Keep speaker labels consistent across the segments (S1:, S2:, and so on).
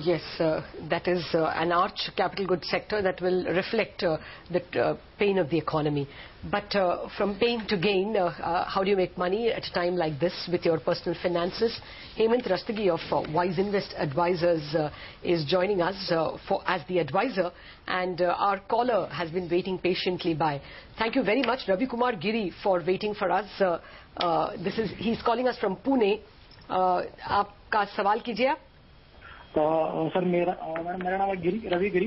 S1: Yes, that is an arch capital goods sector that will reflect the pain of the economy. But from pain to gain, how do you make money at a time like this with your personal finances? Hemant Rastagi of Wise Invest Advisors is joining us as the advisor, and our caller has been waiting patiently by. Thank you very much, Ravi Kumar Giri, for waiting for us. He's calling us from Pune. आपका सवाल कीजिए आप।
S2: Sir मेरा नाम है रवि गिरी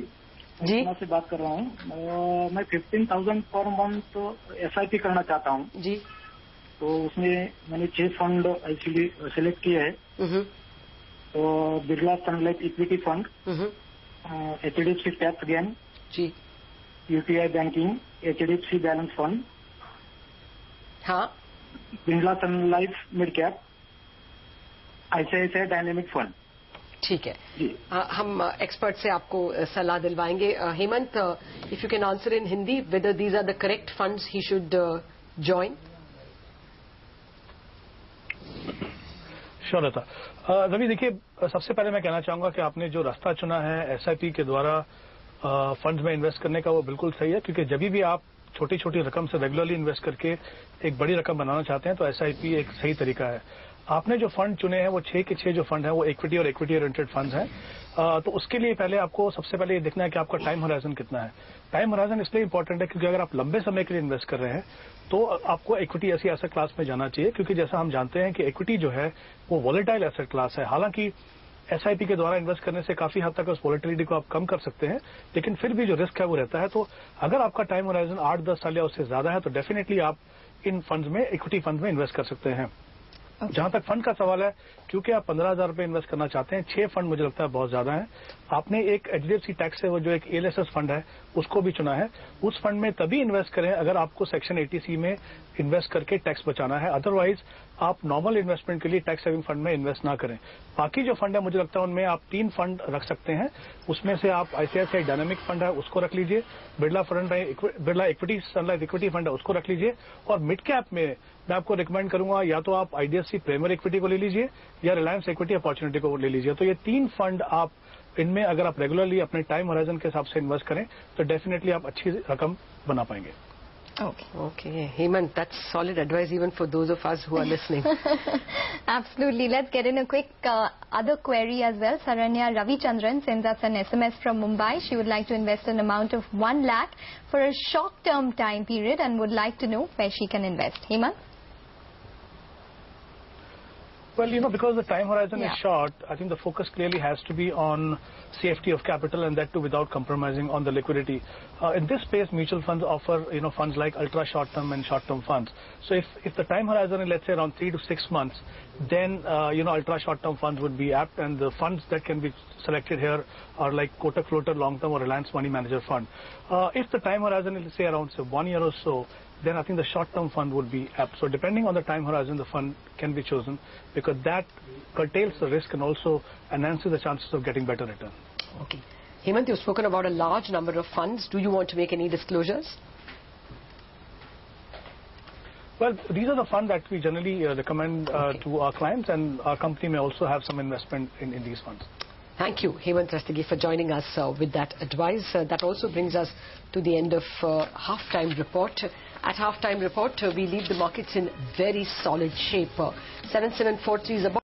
S1: जी
S2: से बात कर रहा हूँ। मैं 15,000 पर मंथ SIP करना चाहता हूँ
S1: जी।
S2: तो उसमें मैंने 6 फंड एक्चुअली सिलेक्ट किए हैं। तो Birla sun life equity fund, HDFC tax gain
S1: जी,
S2: UTI banking, HDFC balance fund,
S1: हाँ,
S2: Birla sun life mid cap, ICICI dynamic fund.
S1: ठीक है, हम एक्सपर्ट से आपको सलाह दिलवाएंगे। Hemant, if you can answer in Hindi whether these are the correct funds he should join.
S3: Sure था रवि। देखिए, सबसे पहले मैं कहना चाहूंगा कि आपने जो रास्ता चुना है SIP के द्वारा फंड्स में इन्वेस्ट करने का, वो बिल्कुल सही है, क्योंकि जब भी आप छोटी छोटी रकम से रेगुलरली इन्वेस्ट करके एक बड़ी रकम बनाना चाहते हैं तो SIP एक सही तरीका है। आपने जो फंड चुने हैं वो 6 के 6 जो फंड है वो इक्विटी और इक्विटी ओरिएंटेड फंड्स हैं। तो उसके लिए पहले आपको सबसे पहले ये देखना है कि आपका टाइम होराइजन कितना है। टाइम होराइजन इसलिए इंपॉर्टेंट है क्योंकि अगर आप लंबे समय के लिए इन्वेस्ट कर रहे हैं तो आपको इक्विटी ऐसी एसेट क्लास में जाना चाहिए, क्योंकि जैसा हम जानते हैं कि इक्विटी जो है वो वॉलेटाइल एसेट क्लास है। हालांकि SIP के द्वारा इन्वेस्ट करने से काफी हद तक उस वॉलेटिलिटी को आप कम कर सकते हैं, लेकिन फिर भी जो रिस्क है वो रहता है। तो अगर आपका टाइम होराइजन 8-10 साल या उससे ज्यादा है तो डेफिनेटली आप इन फंड्स में, इक्विटी फंड्स में इन्वेस्ट कर सकते हैं। जहां तक फंड का सवाल है, क्योंकि आप 15,000 रुपए इन्वेस्ट करना चाहते हैं, 6 फंड मुझे लगता है बहुत ज्यादा है। आपने एक HDFC टैक्स से वो जो एक ALSS फंड है उसको भी चुना है। उस फंड में तभी इन्वेस्ट करें अगर आपको सेक्शन 80C में इन्वेस्ट करके टैक्स बचाना है, अदरवाइज आप नॉर्मल इन्वेस्टमेंट के लिए टैक्स सेविंग फंड में इन्वेस्ट ना करें। बाकी जो फंड है मुझे लगता है उनमें आप 3 फंड रख सकते हैं। उसमें से आप ICICI डायनेमिक फंड है उसको रख लीजिए, बिरला फंड है, बिरला इक्विटी सन लाइफ इक्विटी फंड है उसको रख लीजिए, और मिड कैप में मैं आपको रिकमेंड करूंगा या तो आप IDFC प्रीमियर इक्विटी को ले लीजिए या रिलायंस इक्विटी अपॉर्चुनिटी को ले लीजिए। तो ये 3 फंड आप इनमें अगर आप रेगुलरली अपने टाइम होराइजन के हिसाब से इन्वेस्ट करें तो डेफिनेटली आप अच्छी रकम बना पाएंगे।
S1: Okay, Hemant, that's solid advice even for those of us who are listening.
S4: Absolutely. Let's get in a quick other query as well. Saranya Ravichandran sends us an SMS from Mumbai. She would like to invest an amount of 1 lakh for a short-term time period and would like to know where she can invest. Hemant?
S3: Well, because the time horizon is short, I think the focus clearly has to be on safety of capital, and that too without compromising on the liquidity. In this space, mutual funds offer, funds like ultra short-term and short-term funds. So if the time horizon is, let's say, around 3 to 6 months, then, ultra short-term funds would be apt, and the funds that can be selected here are like Kotak Floater Long-Term or Reliance Money Manager Fund. If the time horizon is, say, around 1 year or so, then I think the short-term fund would be apt. So depending on the time horizon, the fund can be chosen because that curtails the risk and also enhances the chances of getting better return.
S1: Okay. Hemant, you've spoken about a large number of funds. Do you want to make any disclosures?
S3: Well, these are the funds that we generally recommend to our clients, and our company may also have some investment in these funds.
S1: Thank you, Hemant Rastagi, for joining us with that advice. That also brings us to the end of Halftime Report. At Halftime Report, we leave the markets in very solid shape. 7743 is about